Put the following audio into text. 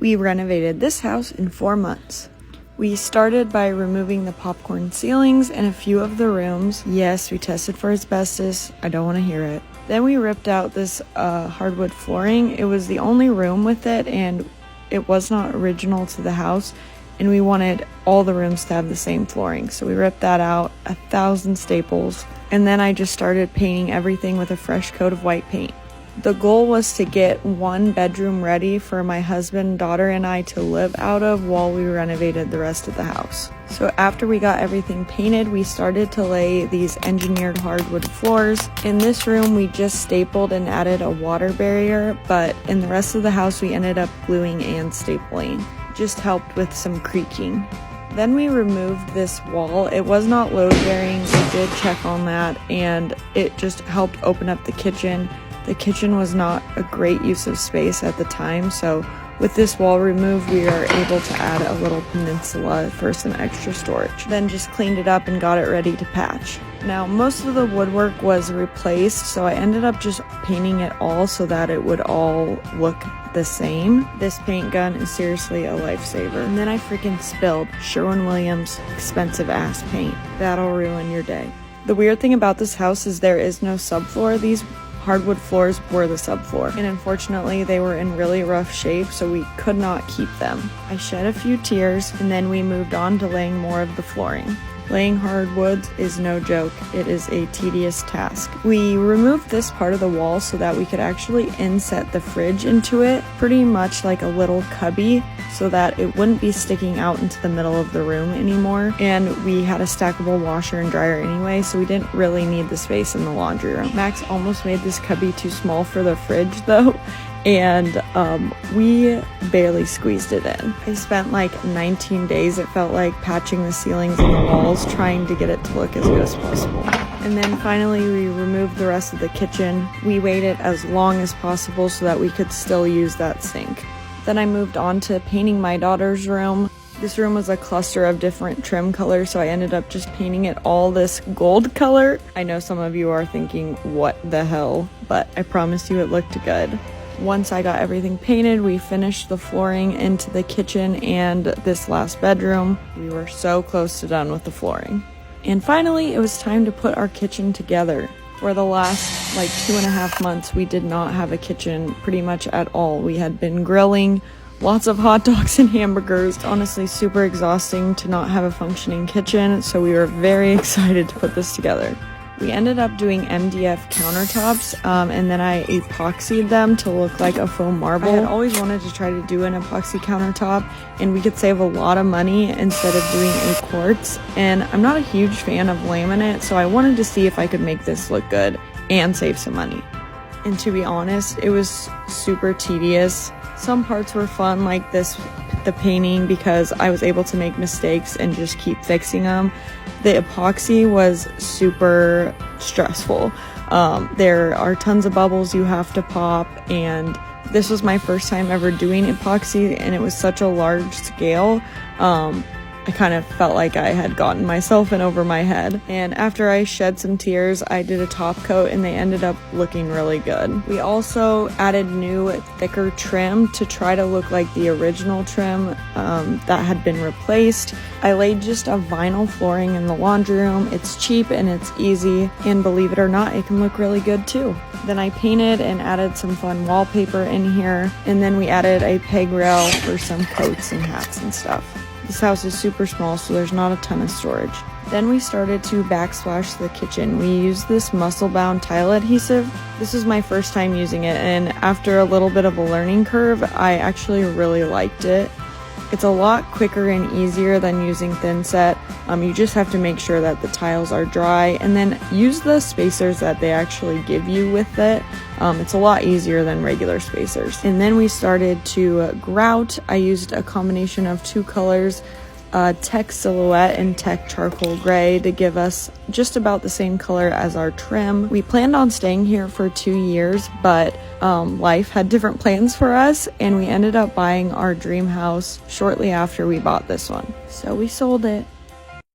We renovated this house in 4 months. We started by removing the popcorn ceilings and a few of the rooms. Yes, we tested for asbestos. I don't want to hear it. Then we ripped out this hardwood flooring. It was the only room with it, and it was not original to the house, and we wanted all the rooms to have the same flooring. So we ripped that out, 1,000 staples, and then I just started painting everything with a fresh coat of white paint. The goal was to get one bedroom ready for my husband, daughter, and I to live out of while we renovated the rest of the house. So after we got everything painted, we started to lay these engineered hardwood floors. In this room, we just stapled and added a water barrier, but in the rest of the house, we ended up gluing and stapling. Just helped with some creaking. Then we removed this wall. It was not load bearing. We did check on that, and it just helped open up the kitchen. The kitchen was not a great use of space at the time, so with this wall removed, we are able to add a little peninsula for some extra storage. Then just cleaned it up and got it ready to patch. Now, most of the woodwork was replaced, so I ended up just painting it all so that it would all look the same. This paint gun is seriously a lifesaver. And then I freaking spilled Sherwin-Williams expensive ass paint. That'll ruin your day. The weird thing about this house is there is no subfloor. These hardwood floors were the subfloor, and unfortunately they were in really rough shape, so we could not keep them. I shed a few tears, and then we moved on to laying more of the flooring. Laying hardwoods is no joke. It is a tedious task. We removed this part of the wall so that we could actually inset the fridge into it, pretty much like a little cubby, so that it wouldn't be sticking out into the middle of the room anymore. And we had a stackable washer and dryer anyway, so we didn't really need the space in the laundry room. Max almost made this cubby too small for the fridge though, and we barely squeezed it in. I spent like 19 days, it felt like, patching the ceilings and the walls, trying to get it to look as good as possible. And then finally we removed the rest of the kitchen. We waited as long as possible so that we could still use that sink. Then I moved on to painting my daughter's room. This room was a cluster of different trim colors, so I ended up just painting it all this gold color. I know some of you are thinking, what the hell? But I promise you it looked good. Once I got everything painted, we finished the flooring into the kitchen and this last bedroom. We were so close to done with the flooring. And finally, it was time to put our kitchen together. For the last like 2.5 months, we did not have a kitchen pretty much at all. We had been grilling lots of hot dogs and hamburgers. Honestly, super exhausting to not have a functioning kitchen, so we were very excited to put this together. We ended up doing MDF countertops, and then I epoxied them to look like a faux marble. I had always wanted to try to do an epoxy countertop, and we could save a lot of money instead of doing a quartz. And I'm not a huge fan of laminate, so I wanted to see if I could make this look good and save some money. And to be honest, it was super tedious. Some parts were fun, like the painting, because I was able to make mistakes and just keep fixing them. The epoxy was super stressful. There are tons of bubbles you have to pop, and this was my first time ever doing epoxy, and it was such a large scale. I kind of felt like I had gotten myself in over my head. And after I shed some tears, I did a top coat, and they ended up looking really good. We also added new, thicker trim to try to look like the original trim that had been replaced. I laid just a vinyl flooring in the laundry room. It's cheap and it's easy, and believe it or not, it can look really good too. Then I painted and added some fun wallpaper in here, and then we added a peg rail for some coats and hats and stuff. This house is super small, so there's not a ton of storage. Then we started to backsplash the kitchen. We used this muscle-bound tile adhesive. This is my first time using it, and after a little bit of a learning curve, I actually really liked it. It's a lot quicker and easier than using thin set. You just have to make sure that the tiles are dry, and then use the spacers that they actually give you with it. It's a lot easier than regular spacers. And then we started to grout. I used a combination of two colors, Tech Silhouette and Tech Charcoal Gray, to give us just about the same color as our trim. We planned on staying here for 2 years, but life had different plans for us, and we ended up buying our dream house shortly after we bought this one. So we sold it.